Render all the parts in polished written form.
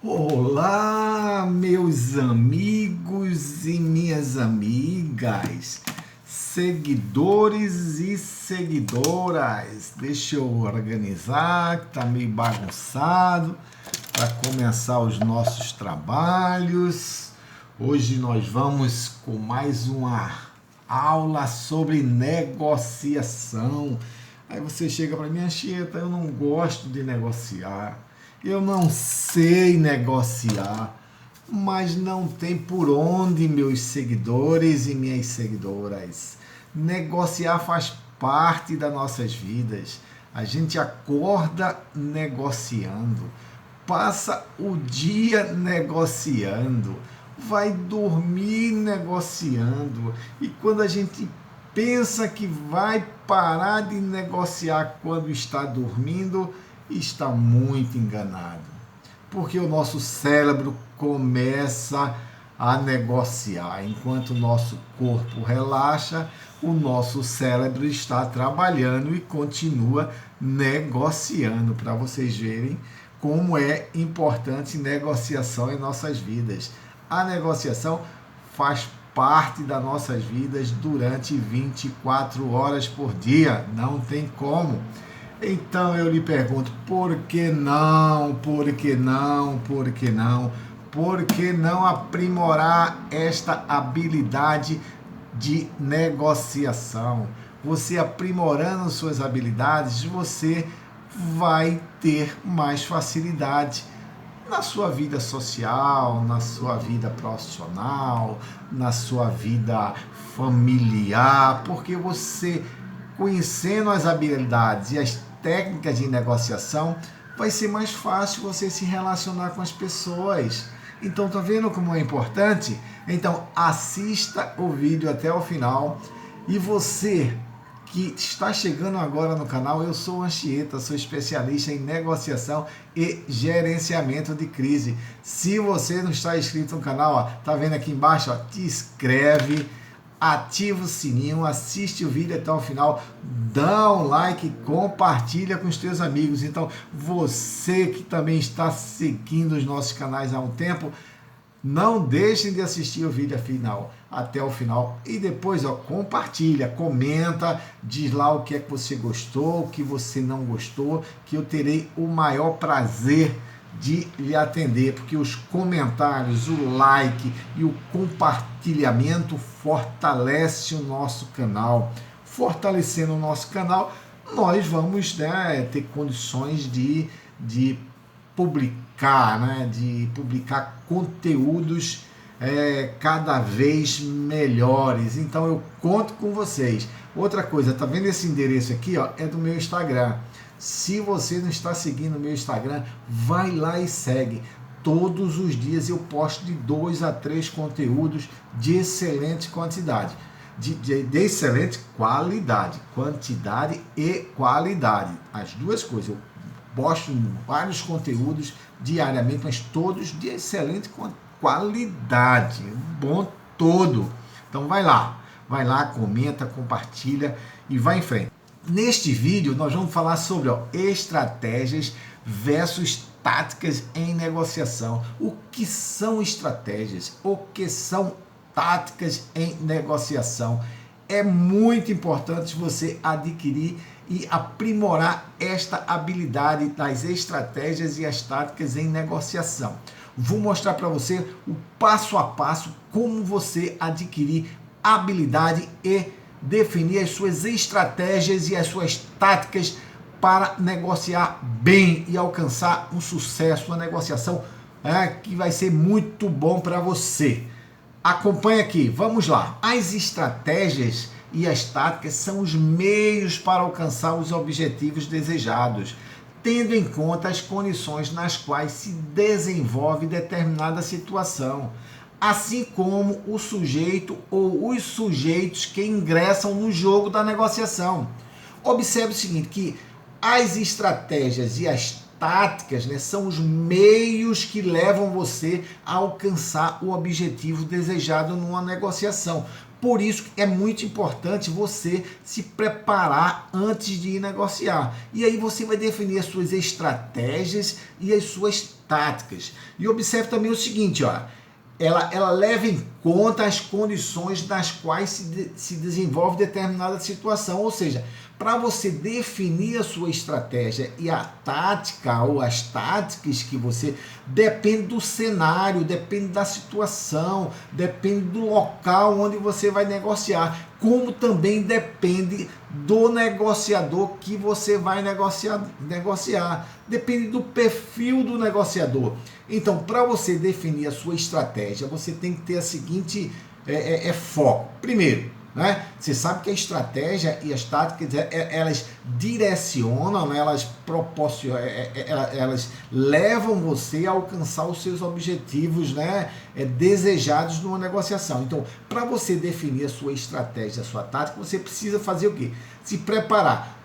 Olá, meus amigos e minhas amigas, seguidores e seguidoras. Deixa eu organizar, que tá meio bagunçado, para começar os nossos trabalhos. Hoje nós vamos com mais uma aula sobre negociação. Aí você chega para mim, Anchieta, eu não gosto de negociar. Eu não sei negociar, mas não tem por onde, meus seguidores e minhas seguidoras. Negociar faz parte das nossas vidas. A gente acorda negociando, passa o dia negociando, vai dormir negociando. E quando a gente pensa que vai parar de negociar quando está dormindo, está muito enganado, porque o nosso cérebro começa a negociar. Enquanto o nosso corpo relaxa, o nosso cérebro está trabalhando e continua negociando, para vocês verem como é importante negociação em nossas vidas. A negociação faz parte das nossas vidas durante 24 horas por dia, não tem como. Então eu lhe pergunto, por que não? Por que não? Por que não? Por que não aprimorar esta habilidade de negociação? Você aprimorando suas habilidades, você vai ter mais facilidade na sua vida social, na sua vida profissional, na sua vida familiar, porque você, conhecendo as habilidades e as técnicas de negociação, vai ser mais fácil você se relacionar com as pessoas. Então, tá vendo como é importante? Então, assista o vídeo até o final. E você que está chegando agora no canal, eu sou o Anchieta, sou especialista em negociação e gerenciamento de crise. Se você não está inscrito no canal, ó, tá vendo aqui embaixo, ó, te inscreve, ativa o sininho, assiste o vídeo até o final, dá um like, compartilha com os teus amigos. Então, você que também está seguindo os nossos canais há um tempo, não deixem de assistir o vídeo até o final e depois compartilha, comenta, diz lá o que é que você gostou, o que você não gostou, que eu terei o maior prazer de lhe atender, porque os comentários, o like e o compartilhamento fortalece o nosso canal. Fortalecendo o nosso canal, nós vamos, ter condições de publicar, de publicar conteúdos cada vez melhores. Então eu conto com vocês. Outra coisa, tá vendo esse endereço aqui, ó? É do meu Instagram. Se você não está seguindo o meu Instagram, vai lá e segue. Todos os dias eu posto de 2 a 3 conteúdos de excelente quantidade. De excelente qualidade. Quantidade e qualidade. As duas coisas. Eu posto vários conteúdos diariamente, mas todos de excelente qualidade. Bom todo. Então vai lá, comenta, compartilha e vai em frente. Neste vídeo nós vamos falar sobre estratégias versus táticas em negociação. O que são estratégias? O que são táticas em negociação? É muito importante você adquirir e aprimorar esta habilidade das estratégias e as táticas em negociação. Vou mostrar para você o passo a passo como você adquirir habilidade e definir as suas estratégias e as suas táticas para negociar bem e alcançar um sucesso, uma negociação que vai ser muito bom para você. Acompanhe aqui, vamos lá. As estratégias e as táticas são os meios para alcançar os objetivos desejados, tendo em conta as condições nas quais se desenvolve determinada situação, assim como o sujeito ou os sujeitos que ingressam no jogo da negociação. Observe o seguinte, que as estratégias e as táticas, são os meios que levam você a alcançar o objetivo desejado numa negociação. Por isso é muito importante você se preparar antes de ir negociar. E aí você vai definir as suas estratégias e as suas táticas. E observe também o seguinte, ó, ela leva em conta as condições nas quais se desenvolve determinada situação. Ou seja, para você definir a sua estratégia e a tática ou as táticas que você... Depende do cenário, depende da situação, depende do local onde você vai negociar, como também depende do negociador que você vai negociar. Depende do perfil do negociador. Então, para você definir a sua estratégia, você tem que ter a seguinte foco. Primeiro, né? Você sabe que a estratégia e as táticas, elas direcionam, né? Elas proporcionam, elas levam você a alcançar os seus objetivos, né? Desejados numa negociação. Então, para você definir a sua estratégia, a sua tática, você precisa fazer o quê? Se preparar,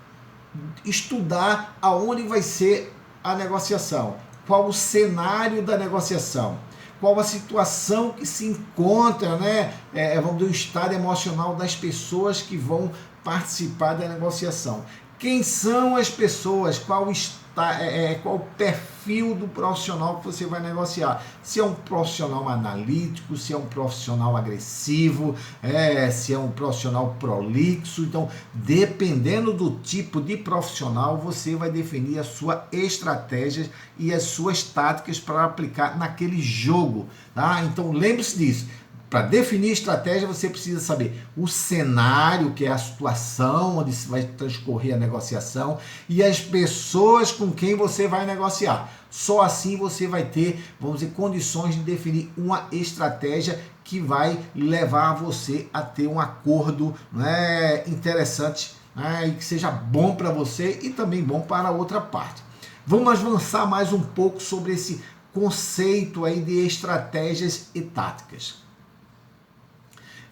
estudar aonde vai ser a negociação, qual o cenário da negociação, qual a situação que se encontra, né? Vamos dizer, o estado emocional das pessoas que vão participar da negociação. Quem são as pessoas? Qual o perfil do profissional que você vai negociar? Se é um profissional analítico, se é um profissional agressivo, se é um profissional prolixo. Então, dependendo do tipo de profissional, você vai definir a sua estratégia e as suas táticas para aplicar naquele jogo. Tá? Então, lembre-se disso. Para definir estratégia, você precisa saber o cenário, que é a situação onde vai transcorrer a negociação, e as pessoas com quem você vai negociar. Só assim você vai ter, vamos dizer, condições de definir uma estratégia que vai levar você a ter um acordo, né, interessante, né, e que seja bom para você e também bom para a outra parte. Vamos avançar mais um pouco sobre esse conceito aí de estratégias e táticas.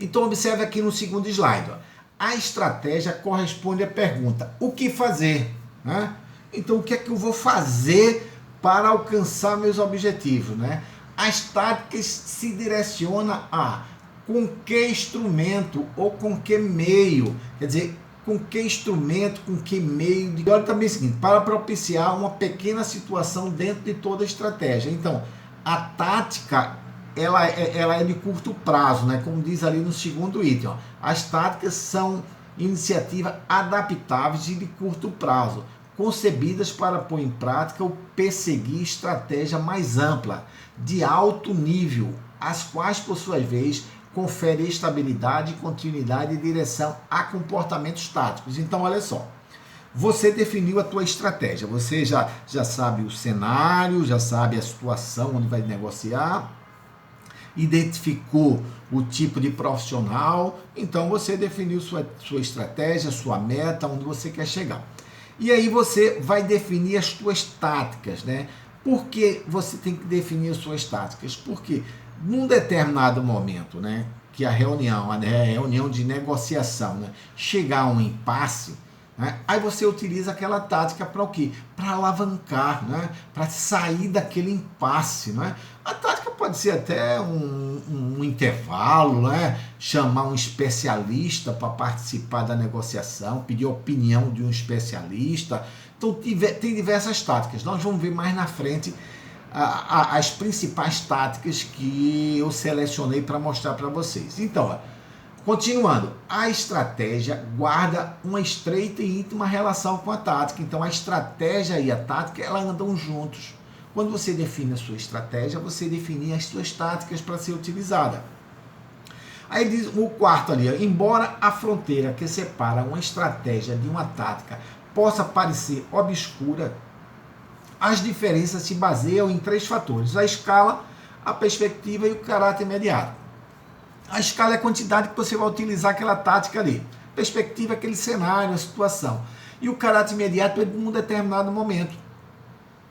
Então, observe aqui no segundo slide. Ó. A estratégia corresponde à pergunta: o que fazer? Né? Então, o que é que eu vou fazer para alcançar meus objetivos? Né? As táticas se direcionam a com que instrumento ou com que meio. Quer dizer, com que instrumento, com que meio. E olha também o seguinte: para propiciar uma pequena situação dentro de toda a estratégia. Então, a tática... Ela é de curto prazo, né? Como diz ali no segundo item. Ó. As táticas são iniciativas adaptáveis e de curto prazo, concebidas para pôr em prática ou perseguir estratégia mais ampla, de alto nível, as quais, por sua vez, conferem estabilidade, continuidade e direção a comportamentos táticos. Então, olha só. Você definiu a tua estratégia, você já sabe o cenário, já sabe a situação onde vai negociar, identificou o tipo de profissional, então você definiu sua estratégia, sua meta, onde você quer chegar. E aí você vai definir as suas táticas, né? Por que você tem que definir as suas táticas? Porque num determinado momento, né, que a reunião de negociação, né, chegar a um impasse, né, aí você utiliza aquela tática para o quê? Para alavancar, né, para sair daquele impasse. Né? A tática pode ser até um intervalo, né, chamar um especialista para participar da negociação, pedir a opinião de um especialista. Então tem diversas táticas. Nós vamos ver mais na frente as principais táticas que eu selecionei para mostrar para vocês. Então, ó, continuando, a estratégia guarda uma estreita e íntima relação com a tática. Então, a estratégia e a tática, elas andam juntos. Quando você define a sua estratégia, você define as suas táticas para ser utilizada. Aí diz o quarto ali, ó, embora a fronteira que separa uma estratégia de uma tática possa parecer obscura, as diferenças se baseiam em 3 fatores: a escala, a perspectiva e o caráter imediato. A escala é a quantidade que você vai utilizar aquela tática ali. Perspectiva é aquele cenário, a situação. E o caráter imediato é de um determinado momento.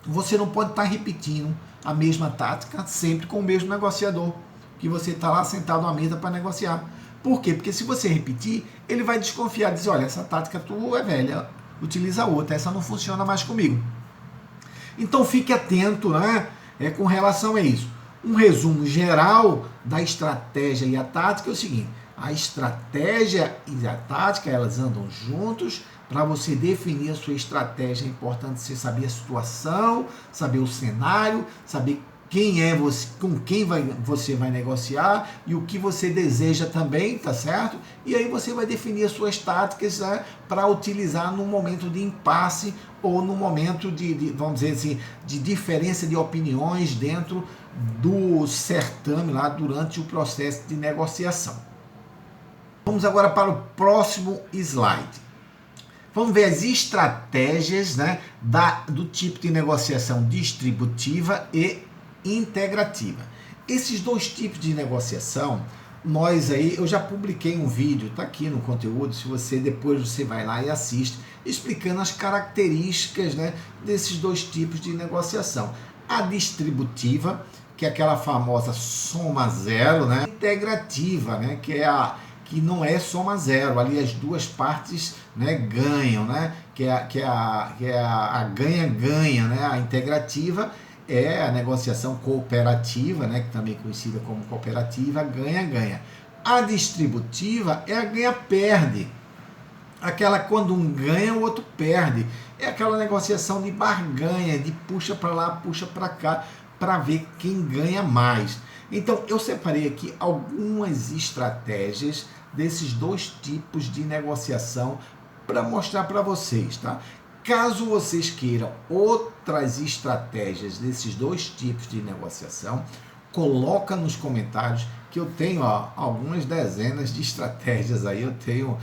Você não pode estar repetindo a mesma tática sempre com o mesmo negociador, que você está lá sentado à mesa para negociar. Por quê? Porque se você repetir, ele vai desconfiar, dizer: olha, essa tática tua é velha, utiliza outra, essa não funciona mais comigo. Então fique atento, né, com relação a isso. Um resumo geral da estratégia e a tática é o seguinte: A estratégia e a tática, elas andam juntos. Para você definir a sua estratégia, é importante você saber a situação, saber o cenário, saber quem é você, com quem você vai negociar e o que você deseja também, tá certo? E aí você vai definir as suas táticas, né, para utilizar no momento de impasse ou no momento vamos dizer assim, de diferença de opiniões dentro do certame lá durante o processo de negociação. Vamos agora para o próximo slide. Vamos ver as estratégias, né, do tipo de negociação distributiva e integrativa. Esses dois tipos de negociação, eu já publiquei um vídeo, está aqui no conteúdo, se você depois você vai lá e assiste, explicando as características, né, desses dois tipos de negociação. A distributiva, que é aquela famosa soma zero, né, integrativa, né, que não é soma zero, ali as duas partes, né, ganham, né, que é a ganha-ganha, né, a integrativa é a negociação cooperativa, né, que também é conhecida como cooperativa, ganha-ganha. A distributiva é a ganha-perde, aquela quando um ganha, o outro perde, é aquela negociação de barganha, de puxa para lá, puxa para cá, para ver quem ganha mais. Então, eu separei aqui algumas estratégias desses dois tipos de negociação para mostrar para vocês, tá? Caso vocês queiram outras estratégias desses dois tipos de negociação, coloca nos comentários que eu tenho algumas dezenas de estratégias aí, eu tenho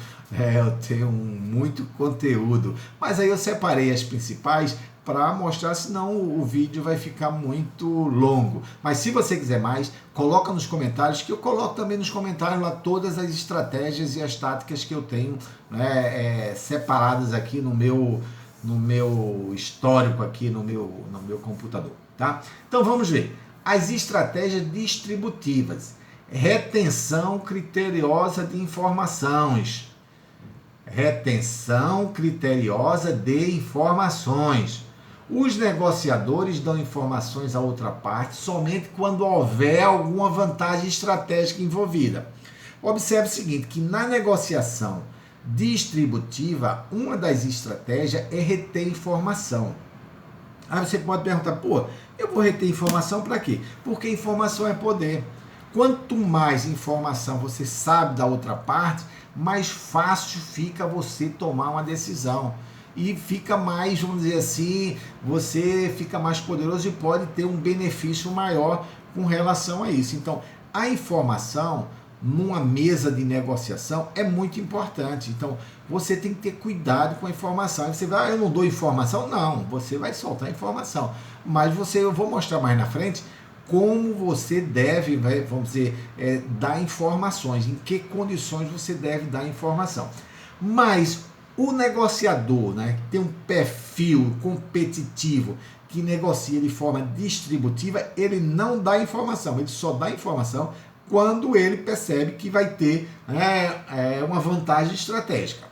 muito conteúdo, mas aí eu separei as principais para mostrar, senão o vídeo vai ficar muito longo. Mas se você quiser mais, coloca nos comentários, que eu coloco também nos comentários lá todas as estratégias e as táticas que eu tenho, né, separadas aqui no meu histórico, aqui no meu computador, tá? Então vamos ver. As estratégias distributivas. Retenção criteriosa de informações. Retenção criteriosa de informações. Os negociadores dão informações à outra parte somente quando houver alguma vantagem estratégica envolvida. Observe o seguinte, que na negociação distributiva, uma das estratégias é reter informação. Aí você pode perguntar, pô, eu vou reter informação para quê? Porque informação é poder. Quanto mais informação você sabe da outra parte, mais fácil fica você tomar uma decisão. E fica mais, vamos dizer assim, você fica mais poderoso e pode ter um benefício maior com relação a isso. Então, a informação numa mesa de negociação é muito importante. Então, você tem que ter cuidado com a informação. Aí você vai, eu não dou informação? Não, você vai soltar informação. Mas eu vou mostrar mais na frente como você deve, vamos dizer, dar informações, em que condições você deve dar informação. Mas o negociador, né, que tem um perfil competitivo, que negocia de forma distributiva, ele não dá informação, ele só dá informação quando ele percebe que vai ter uma vantagem estratégica.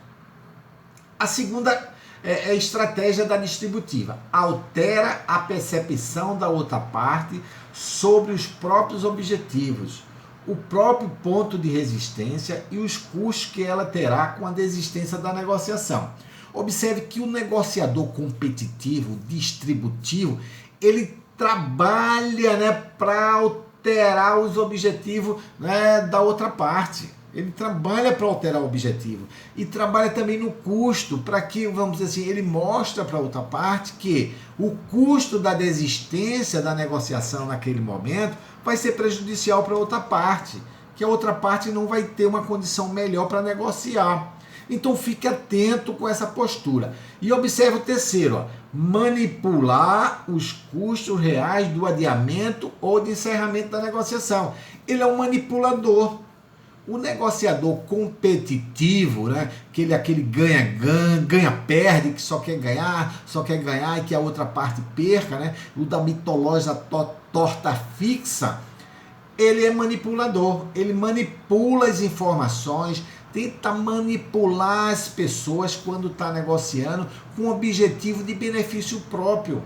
A segunda é a estratégia da distributiva. Altera a percepção da outra parte sobre os próprios objetivos, o próprio ponto de resistência e os custos que ela terá com a desistência da negociação. Observe que o negociador competitivo, distributivo, ele trabalha, né, para alterar os objetivos, né, da outra parte. Ele trabalha para alterar o objetivo e trabalha também no custo, para que, vamos dizer assim, ele mostra para a outra parte que o custo da desistência da negociação naquele momento vai ser prejudicial para a outra parte, que a outra parte não vai ter uma condição melhor para negociar. Então fique atento com essa postura. E observe o terceiro, manipular os custos reais do adiamento ou de encerramento da negociação. Ele é um manipulador. O negociador competitivo, né, aquele ganha-perde, que só quer ganhar e que a outra parte perca, né, o da mitológica torta fixa, ele é manipulador, ele manipula as informações, tenta manipular as pessoas quando está negociando com o objetivo de benefício próprio.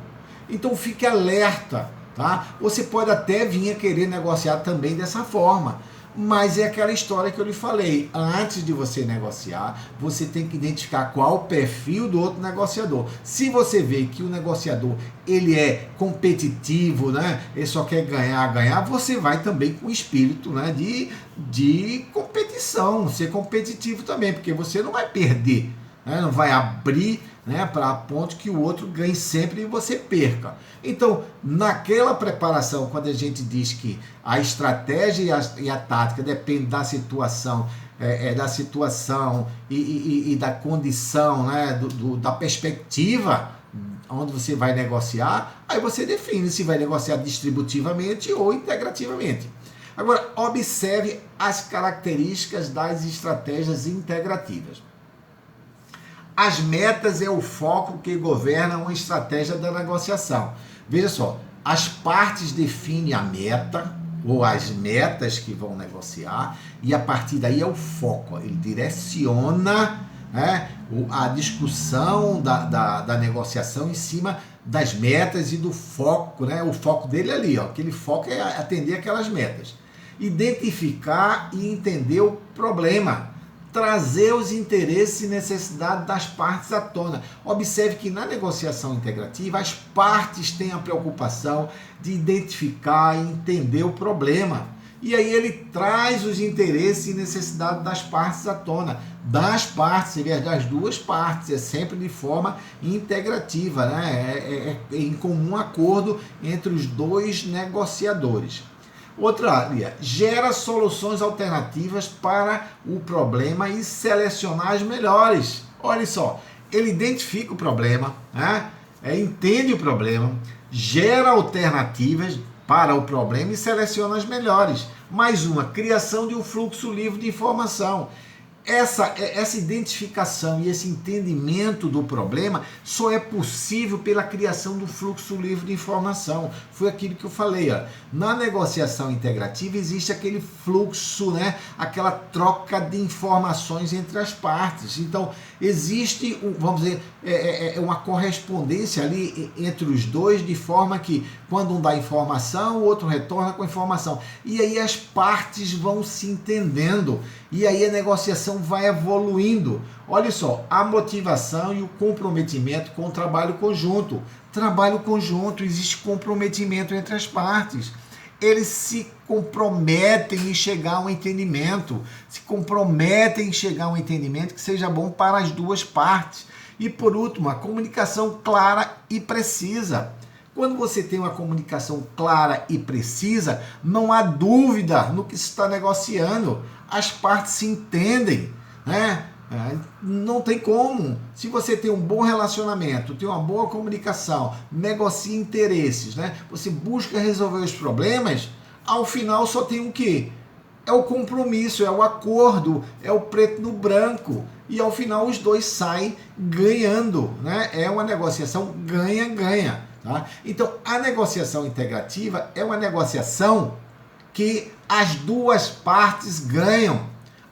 Então fique alerta, tá? Você pode até vir a querer negociar também dessa forma, Mas é aquela história que eu lhe falei, antes de você negociar, você tem que identificar qual o perfil do outro negociador. Se você vê que o negociador ele é competitivo, né? Ele só quer ganhar, você vai também com o espírito, né? de competição, ser competitivo também, porque você não vai perder, né? Não vai abrir, né, para ponto que o outro ganhe sempre e você perca. Então, naquela preparação, quando a gente diz que a estratégia e a tática depende da situação, da situação e da condição, né, da perspectiva onde você vai negociar, aí você define se vai negociar distributivamente ou integrativamente. Agora, observe as características das estratégias integrativas. As metas é o foco que governa uma estratégia da negociação. Veja só, as partes definem a meta ou as metas que vão negociar e a partir daí é o foco. Ele direciona, né, a discussão da negociação em cima das metas e do foco, né? O foco dele ali, ó, aquele foco é atender aquelas metas. Identificar e entender o problema. Trazer os interesses e necessidades das partes à tona. Observe que na negociação integrativa, as partes têm a preocupação de identificar e entender o problema. E aí ele traz os interesses e necessidades das partes à tona. Das partes, das duas partes, é sempre de forma integrativa, né? É em comum acordo entre os dois negociadores. Outra área, gera soluções alternativas para o problema e selecionar as melhores. Olha só, ele identifica o problema, né? Entende o problema, gera alternativas para o problema e seleciona as melhores. Mais uma, criação de um fluxo livre de informação. Essa identificação e esse entendimento do problema só é possível pela criação do fluxo livre de informação. Foi aquilo que eu falei, ó. Na negociação integrativa existe aquele fluxo, né? Aquela troca de informações entre as partes. Então, existe, vamos dizer, uma correspondência ali entre os dois, de forma que quando um dá informação, o outro retorna com informação. E aí as partes vão se entendendo. E aí a negociação vai evoluindo. Olha só, a motivação e o comprometimento com o trabalho conjunto. Trabalho conjunto, existe comprometimento entre as partes. Eles se comprometem em chegar a um entendimento, se comprometem em chegar a um entendimento que seja bom para as duas partes. E por último, a comunicação clara e precisa. Quando você tem uma comunicação clara e precisa, não há dúvida no que se está negociando. As partes se entendem, né? Não tem como. Se você tem um bom relacionamento, tem uma boa comunicação, negocia interesses, né? Você busca resolver os problemas, ao final só tem o quê? É o compromisso, é o acordo, é o preto no branco. E ao final os dois saem ganhando, né? É uma negociação ganha-ganha. Tá? Então, a negociação integrativa é uma negociação que as duas partes ganham,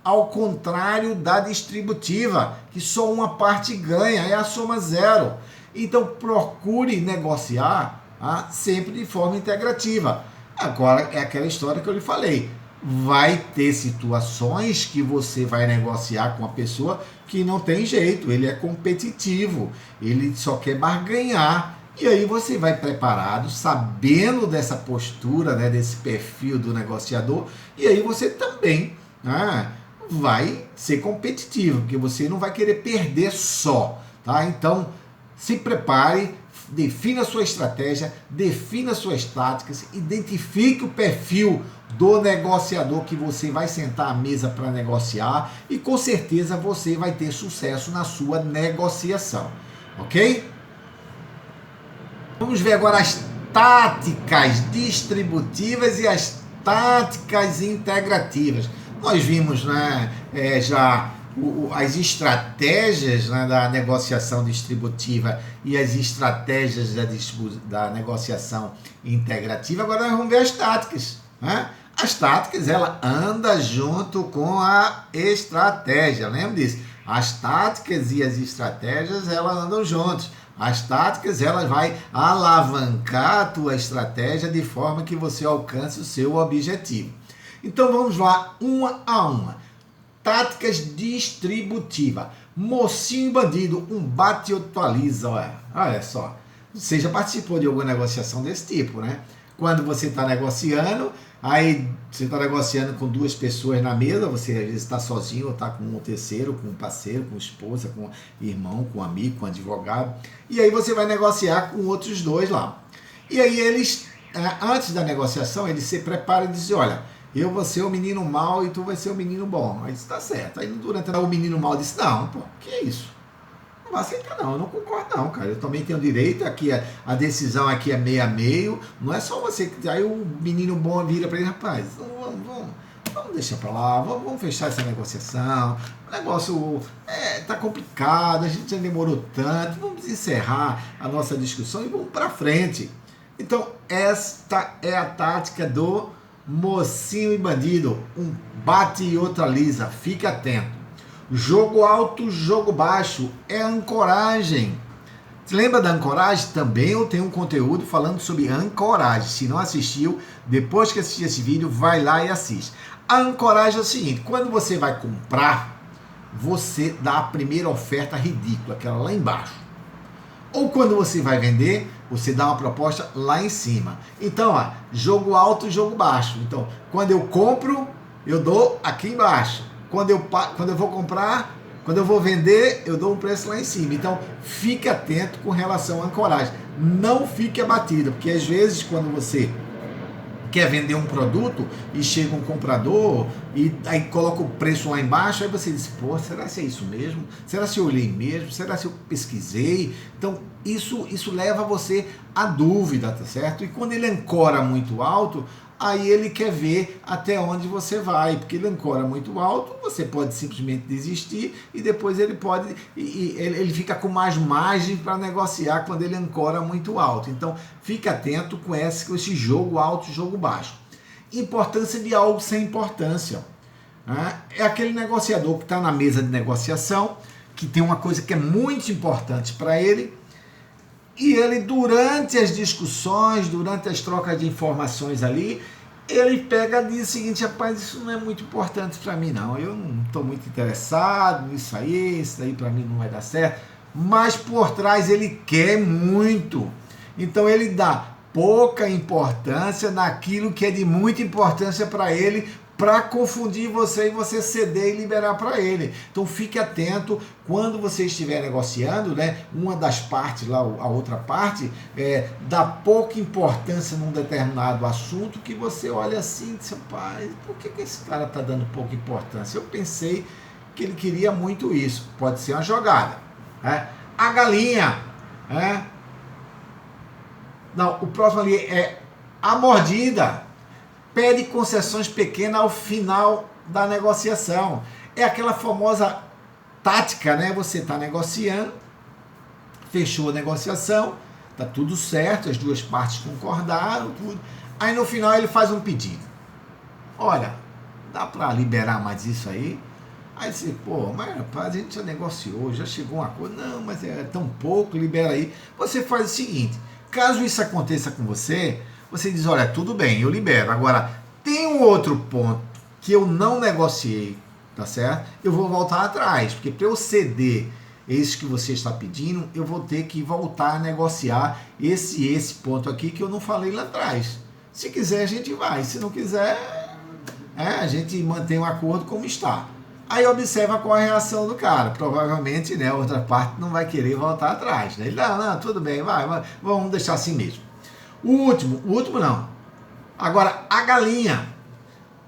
ao contrário da distributiva, que só uma parte ganha, é a soma zero. Então, procure negociar sempre de forma integrativa. Agora, é aquela história que eu lhe falei. Vai ter situações que você vai negociar com a pessoa que não tem jeito, ele é competitivo, ele só quer barganhar. E aí você vai preparado, sabendo dessa postura, né, desse perfil do negociador, e aí você também vai ser competitivo, porque você não vai querer perder só, tá? Então, se prepare, defina a sua estratégia, defina suas táticas, identifique o perfil do negociador que você vai sentar à mesa para negociar e com certeza você vai ter sucesso na sua negociação, ok? Vamos ver agora as táticas distributivas e as táticas integrativas. Nós vimos, né, já as estratégias, né, da negociação distributiva e as estratégias da negociação integrativa. Agora nós vamos ver as táticas, né? As táticas, ela anda junto com a estratégia, lembra disso? As táticas e as estratégias, elas andam juntos. As táticas, elas vai alavancar a tua estratégia de forma que você alcance o seu objetivo. Então vamos lá, uma a uma. Táticas distributivas. Mocinho e bandido, um bate e atualiza. Olha só. Você já participou de alguma negociação desse tipo, né? Quando você está negociando, aí você está negociando com duas pessoas na mesa, você às vezes está sozinho, ou está com um terceiro, com um parceiro, com esposa, com irmão, com amigo, com advogado. E aí você vai negociar com outros dois lá. E aí eles, antes da negociação, eles se preparam e dizem, olha, eu vou ser o menino mau e tu vai ser o menino bom. Aí está certo. Aí durante o menino mau disse, não, pô, que é isso? Não vai aceitar não, eu não concordo não, cara. Eu também tenho direito, aqui a decisão aqui é meio a meio. não é só você que... Aí o menino bom vira para ele, rapaz, vamos deixar para lá, vamos fechar essa negociação. O negócio tá complicado, a gente já demorou tanto, vamos encerrar a nossa discussão e vamos para frente. Então, esta é a tática do mocinho e bandido, um bate e outra lisa, fique atento. Jogo alto, jogo baixo, é ancoragem. Você lembra da ancoragem? Também eu tenho um conteúdo falando sobre ancoragem. Se não assistiu, depois que assistir esse vídeo, vai lá e assiste. A ancoragem é o seguinte, quando você vai comprar, você dá a primeira oferta ridícula, aquela lá embaixo. Ou quando você vai vender, você dá uma proposta lá em cima. Então, jogo alto, jogo baixo. Então, quando eu compro, eu dou aqui embaixo. Quando eu vou comprar, quando eu vou vender, eu dou um preço lá em cima. Então, fique atento com relação à ancoragem. Não fique abatido, porque às vezes quando você quer vender um produto e chega um comprador e aí coloca o preço lá embaixo, aí você diz, pô, será que é isso mesmo? Será que eu olhei mesmo? Será que eu pesquisei? Então, isso leva você à dúvida, tá certo? E quando ele ancora muito alto, aí ele quer ver até onde você vai, porque ele ancora muito alto, você pode simplesmente desistir e depois ele pode, ele fica com mais margem para negociar quando ele ancora muito alto. Então, fique atento com esse jogo alto, jogo baixo. Importância de algo sem importância. Né? É aquele negociador que está na mesa de negociação, que tem uma coisa que é muito importante para ele, e ele, durante as discussões, durante as trocas de informações ali, ele pega e diz o seguinte, rapaz, isso não é muito importante para mim não, eu não estou muito interessado nisso aí, isso aí para mim não vai dar certo, mas por trás ele quer muito, então ele dá pouca importância naquilo que é de muita importância para ele, para confundir você e você ceder e liberar para ele. Então fique atento quando você estiver negociando, né? Uma das partes lá, a outra parte, dá pouca importância num determinado assunto que você olha assim e diz, pai, por que esse cara está dando pouca importância? Eu pensei que ele queria muito isso. Pode ser uma jogada. Né? A galinha. Né? Não, o próximo ali é a mordida. Pede concessões pequenas ao final da negociação. É aquela famosa tática, né? Você está negociando, fechou a negociação, está tudo certo, as duas partes concordaram, tudo. Aí no final ele faz um pedido. Olha, dá para liberar mais isso aí? Aí você, pô, mas rapaz, a gente já negociou, já chegou a uma coisa. Não, mas é tão pouco, libera aí. Você faz o seguinte, caso isso aconteça com você, você diz, olha, tudo bem, eu libero. Agora, tem um outro ponto que eu não negociei, tá certo? Eu vou voltar atrás, porque para eu ceder esse que você está pedindo, eu vou ter que voltar a negociar esse ponto aqui que eu não falei lá atrás. Se quiser, a gente vai. Se não quiser, a gente mantém o acordo como está. Aí observa qual é a reação do cara. Provavelmente, né, a outra parte não vai querer voltar atrás. Né? Ele, não, tudo bem, vai, vamos deixar assim mesmo. O último não. Agora, a galinha.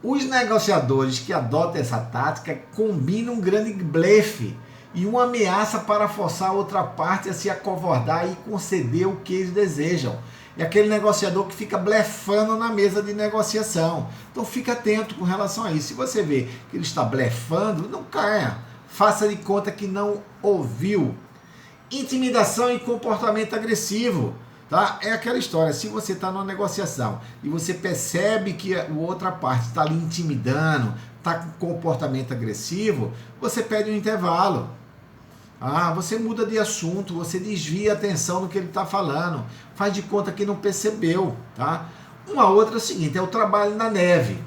Os negociadores que adotam essa tática combinam um grande blefe e uma ameaça para forçar a outra parte a se acovardar e conceder o que eles desejam. É aquele negociador que fica blefando na mesa de negociação. Então, fica atento com relação a isso. Se você vê que ele está blefando, não caia. Faça de conta que não ouviu. Intimidação e comportamento agressivo. Tá? É aquela história, se você está numa negociação e você percebe que a outra parte está lhe intimidando, está com comportamento agressivo, você pede um intervalo. Você muda de assunto, você desvia a atenção do que ele está falando, faz de conta que não percebeu. Tá? Uma outra é o seguinte, é o trabalho na neve.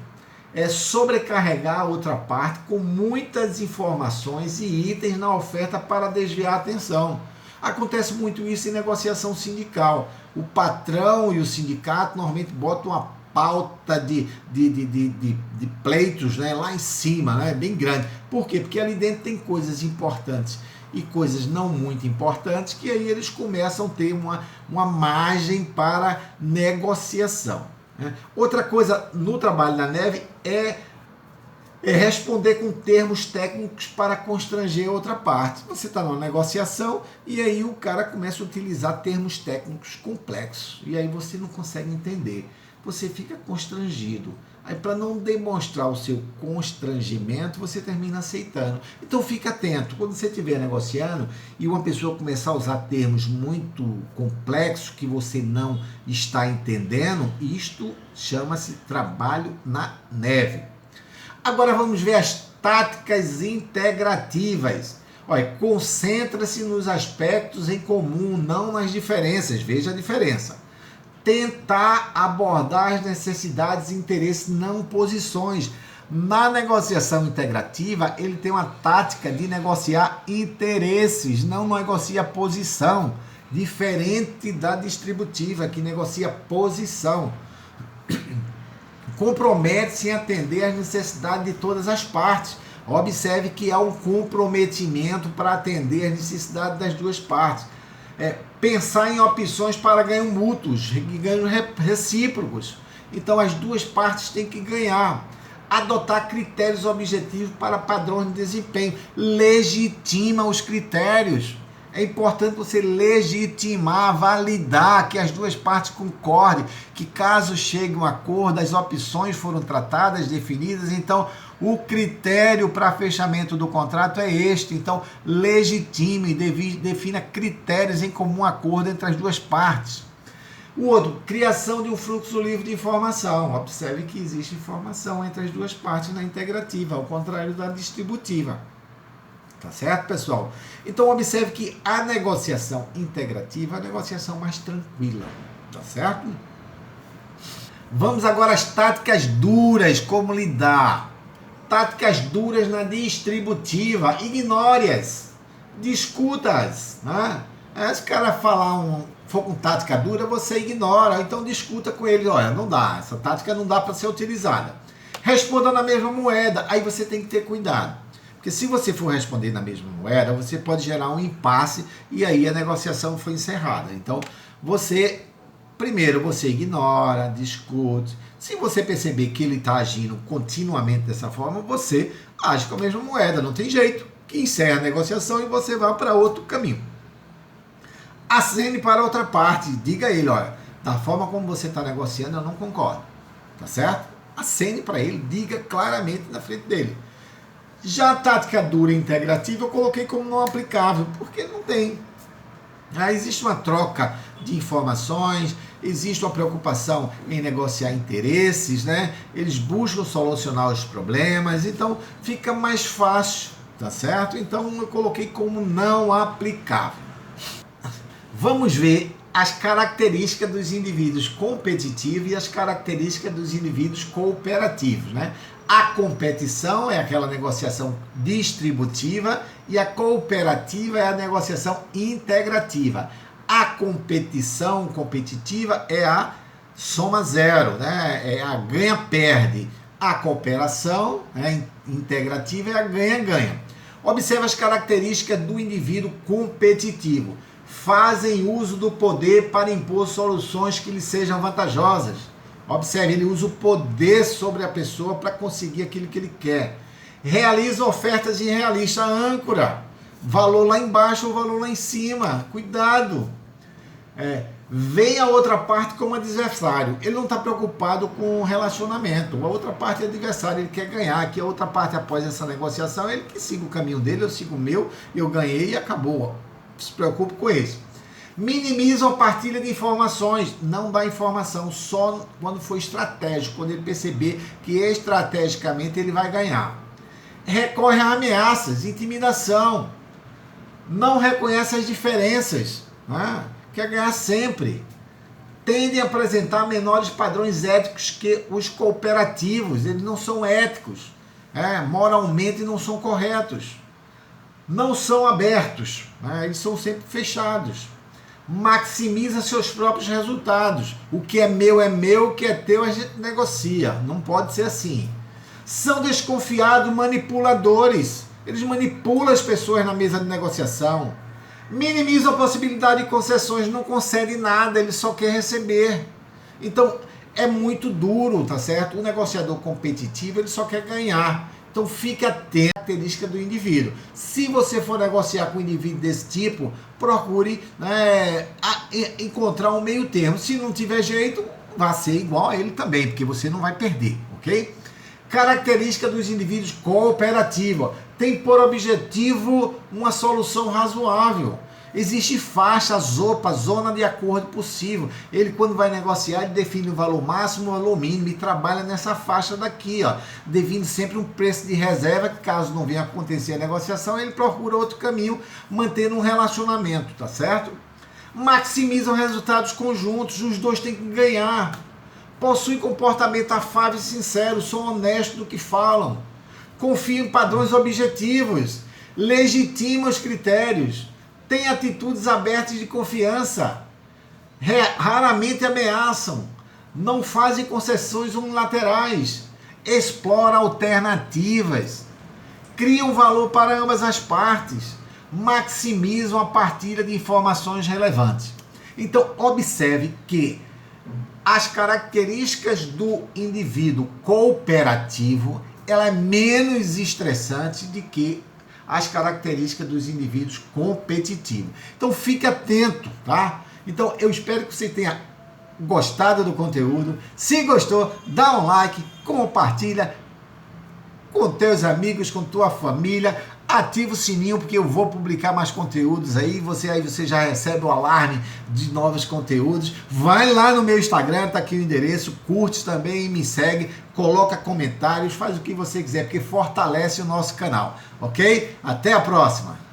sobrecarregar a outra parte com muitas informações e itens na oferta para desviar a atenção. Acontece muito isso em negociação sindical. O patrão e o sindicato normalmente botam uma pauta de pleitos, né, lá em cima, né, bem grande. Por quê? Porque ali dentro tem coisas importantes e coisas não muito importantes, que aí eles começam a ter uma margem para negociação, né? Outra coisa no trabalho na neve é responder com termos técnicos para constranger a outra parte. Você está numa negociação e aí o cara começa a utilizar termos técnicos complexos e aí você não consegue entender. Você fica constrangido. Aí, para não demonstrar o seu constrangimento, você termina aceitando. Então, fica atento. Quando você estiver negociando e uma pessoa começar a usar termos muito complexos que você não está entendendo, isto chama-se trabalho na neve. Agora, vamos ver as táticas integrativas. Olha, concentra-se nos aspectos em comum, não nas diferenças. Veja a diferença. Tentar abordar as necessidades e interesses, não posições. Na negociação integrativa, ele tem uma tática de negociar interesses, não negocia posição, diferente da distributiva, que negocia posição. Compromete-se em atender às necessidades de todas as partes. Observe que há um comprometimento para atender às necessidades das duas partes. Pensar em opções para ganhos mútuos, ganhos recíprocos. Então as duas partes têm que ganhar. Adotar critérios objetivos para padrões de desempenho. Legitima os critérios. É importante você legitimar, validar, que as duas partes concordem, que caso chegue a um acordo, as opções foram tratadas, definidas, então o critério para fechamento do contrato é este. Então, legitime e defina critérios em comum acordo entre as duas partes. O outro, criação de um fluxo livre de informação. Observe que existe informação entre as duas partes na integrativa, ao contrário da distributiva. Tá certo, pessoal? Então, observe que a negociação integrativa é a negociação mais tranquila. Tá certo? Vamos agora às táticas duras, como lidar. Táticas duras na distributiva, ignore-as, discuta-as, né? Se o cara for com tática dura, você ignora, então discuta com ele, olha, não dá, essa tática não dá para ser utilizada. Responda na mesma moeda, aí você tem que ter cuidado, porque se você for responder na mesma moeda, você pode gerar um impasse e aí a negociação foi encerrada. Então, primeiro você ignora, discute. Se você perceber que ele está agindo continuamente dessa forma, você age com a mesma moeda, não tem jeito, que encerra a negociação e você vai para outro caminho. Acene para outra parte, diga a ele, olha, da forma como você está negociando, eu não concordo, tá certo? Acene para ele, diga claramente na frente dele. Já a tática dura e integrativa eu coloquei como não aplicável, porque não tem. Existe uma troca de informações, existe uma preocupação em negociar interesses, né? Eles buscam solucionar os problemas, então fica mais fácil, tá certo? Então eu coloquei como não aplicável. Vamos ver as características dos indivíduos competitivos e as características dos indivíduos cooperativos, né? A competição é aquela negociação distributiva e a cooperativa é a negociação integrativa. A competição competitiva é a soma zero, né? É a ganha-perde. A cooperação, né, integrativa, é a ganha-ganha. Observe as características do indivíduo competitivo. Fazem uso do poder para impor soluções que lhe sejam vantajosas. Observe, ele usa o poder sobre a pessoa para conseguir aquilo que ele quer. Realiza ofertas irrealistas, âncora. Valor lá embaixo ou valor lá em cima. Cuidado. Vem a outra parte como adversário. Ele não está preocupado com o relacionamento. A outra parte é adversário, ele quer ganhar. Que a outra parte, após essa negociação, ele que siga o caminho dele, eu sigo o meu, eu ganhei e acabou. Se preocupe com isso. Minimizam a partilha de informações, não dá informação, só quando for estratégico, quando ele perceber que estrategicamente ele vai ganhar. Recorre a ameaças, intimidação, não reconhece as diferenças, né? Quer ganhar sempre. tendem a apresentar menores padrões éticos que os cooperativos. Eles não são éticos, moralmente não são corretos, não são abertos, eles são sempre fechados. Maximiza seus próprios resultados. O que é meu, o que é teu a gente negocia. Não pode ser assim. São desconfiados, manipuladores. Eles manipulam as pessoas na mesa de negociação. Minimizam a possibilidade de concessões, não concede nada, ele só quer receber. Então, é muito duro, tá certo? O negociador competitivo, ele só quer ganhar. Então, fique atento à característica do indivíduo. Se você for negociar com um indivíduo desse tipo, procure encontrar um meio termo. Se não tiver jeito, vá ser igual a ele também, porque você não vai perder, ok? Característica dos indivíduos cooperativos. Tem por objetivo uma solução razoável. Existe faixa, ZOPA, zona de acordo possível. Ele, quando vai negociar, ele define o valor máximo, o valor mínimo e trabalha nessa faixa daqui, ó, define sempre um preço de reserva, que caso não venha acontecer a negociação, ele procura outro caminho, mantendo um relacionamento, tá certo? Maximizam resultados conjuntos, os dois têm que ganhar. Possuem comportamento afável e sincero, são honestos no que falam. Confiam em padrões objetivos, legitimam os critérios, têm atitudes abertas de confiança, raramente ameaçam, não fazem concessões unilaterais, exploram alternativas, criam valor para ambas as partes, maximizam a partilha de informações relevantes. Então, observe que as características do indivíduo cooperativo, ela é menos estressante do que as características dos indivíduos competitivos. Então fique atento, tá? Então eu espero que você tenha gostado do conteúdo. Se gostou, dá um like, compartilha com teus amigos, com tua família. Ativa o sininho, porque eu vou publicar mais conteúdos aí você já recebe o alarme de novos conteúdos. Vai lá no meu Instagram, tá aqui o endereço, curte também, me segue, coloca comentários, faz o que você quiser, porque fortalece o nosso canal, ok? Até a próxima!